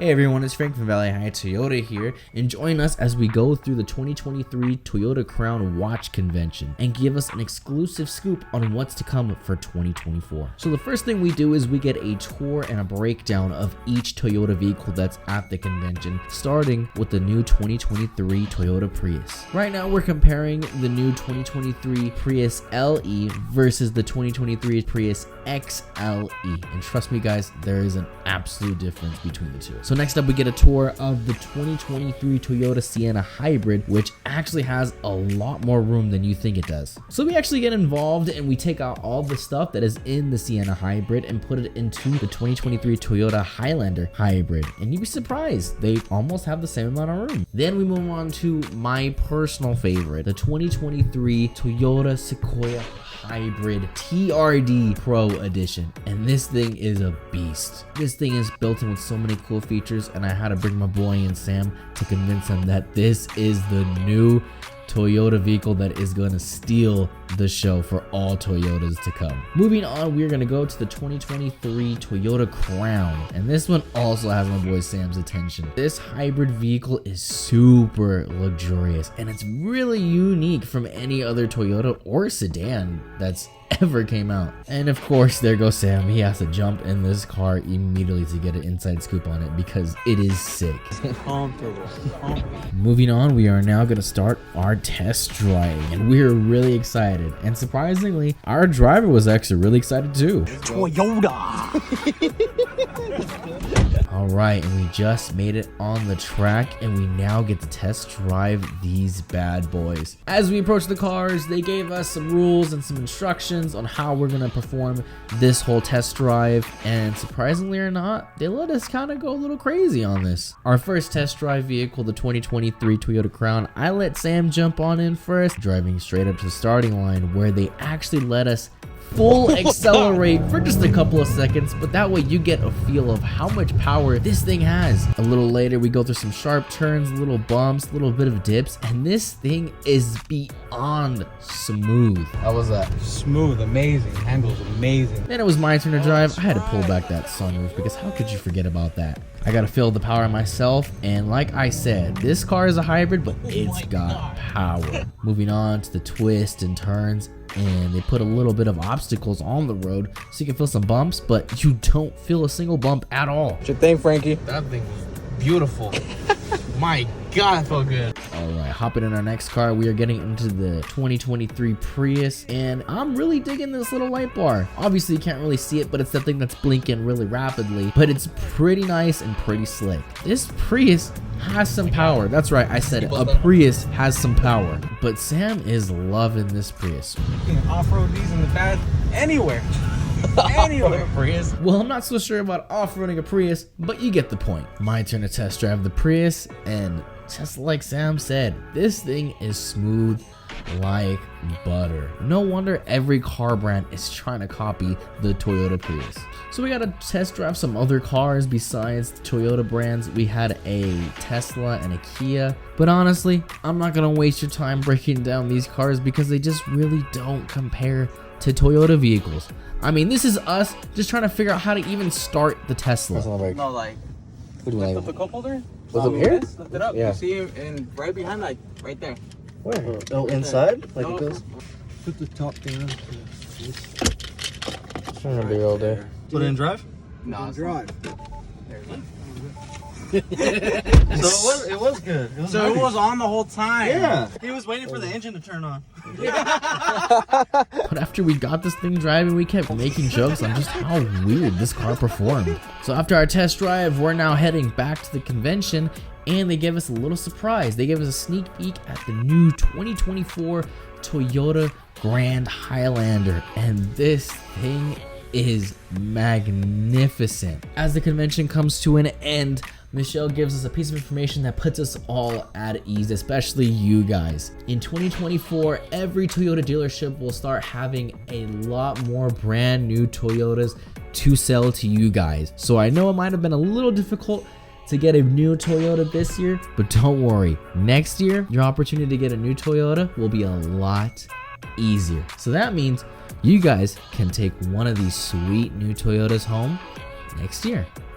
Hey everyone, it's Frank from Valley High Toyota here, and join us as we go through the 2023 Toyota Crown Watch Convention and give us an exclusive scoop on what's to come for 2024. So the first thing we do is we get a tour and a breakdown of each Toyota vehicle that's at the convention, starting with the new 2023 Toyota Prius. Right now we're comparing the new 2023 Prius LE versus the 2023 Prius XLE, and trust me guys, there is an absolute difference between the two. So next up we get a tour of the 2023 Toyota Sienna Hybrid, which actually has a lot more room than you think it does. So we actually get involved and we take out all the stuff that is in the Sienna Hybrid and put it into the 2023 Toyota Highlander Hybrid, and you'd be surprised, they almost have the same amount of room. Then we move on to my personal favorite, the 2023 Toyota Sequoia Hybrid TRD Pro Edition, and this thing is a beast. This thing is built in with so many cool features, and I had to bring my boy and Sam to convince him that this is the new Toyota vehicle that is going to steal the show for all Toyotas to come. Moving on, we're going to go to the 2023 Toyota Crown, and this one also has my boy Sam's attention. This hybrid vehicle is super luxurious, and it's really unique from any other Toyota or sedan that's ever came out. And of course, there goes Sam. He has to jump in this car immediately to get an inside scoop on it because it is sick. Moving on, we are now going to start our test drive, and we're really excited. And surprisingly, our driver was actually really excited too. Toyota! Alright, and we just made it on the track, and we now get to test drive these bad boys. As we approach the cars, they gave us some rules and some instructions on how we're going to perform this whole test drive, and surprisingly or not, they let us kind of go a little crazy on this. Our first test drive vehicle, the 2023 Toyota Crown, I let Sam jump on in first, driving straight up to the starting line where they actually let us full accelerate for just a couple of seconds, but that way you get a feel of how much power this thing has. A little later we go through some sharp turns, little bumps, a little bit of dips, and this thing is beyond smooth. How was that? Smooth, amazing, handles amazing. Then it was my turn to drive. I had to pull back that sunroof because how could you forget about that? I gotta feel the power myself, and like I said, this car is a hybrid, but it's got power. Moving on to the twists and turns, and they put a little bit of obstacles on the road so you can feel some bumps, but you don't feel a single bump at all. What you think, Frankie? That thing was beautiful. My God, it felt good. Alright, hopping in our next car, we are getting into the 2023 Prius, and I'm really digging this little light bar. Obviously you can't really see it, but it's that thing that's blinking really rapidly, but it's pretty nice and pretty slick. This Prius has some power. That's right, I said it. A Prius has some power, but Sam is loving this Prius. You can off-road these in the pad anywhere. Anywhere. Prius. Well, I'm not so sure about off-roading a Prius, but you get the point. My turn to test drive the Prius, and just like Sam said, this thing is smooth like butter. No wonder every car brand is trying to copy the Toyota Prius. So we got to test drive some other cars besides the Toyota brands. We had a Tesla and a Kia, but honestly, I'm not gonna waste your time breaking down these cars because they just really don't compare to Toyota vehicles. I mean, this is us just trying to figure out how to even start the Tesla. No, like, lift up the cup holder. Was it here? Lift it up. Yeah. You see it, and right behind, like, right there. Where? Oh, inside? Like No. it goes? Put the top down. It's gonna be all day. Put it in drive? No, drive. So it was good. It was So it was on the whole time. Yeah. He was waiting for the engine to turn on. But after we got this thing driving, we kept making jokes on just how weird this car performed. So after our test drive, we're now heading back to the convention, and they gave us a little surprise. They gave us a sneak peek at the new 2024 Toyota Grand Highlander, and this thing is magnificent. As the convention comes to an end, Michelle gives us a piece of information that puts us all at ease, especially you guys. In 2024, every Toyota dealership will start having a lot more brand new Toyotas to sell to you guys. So I know it might have been a little difficult to get a new Toyota this year, but don't worry. Next year, your opportunity to get a new Toyota will be a lot easier. So that means you guys can take one of these sweet new Toyotas home next year.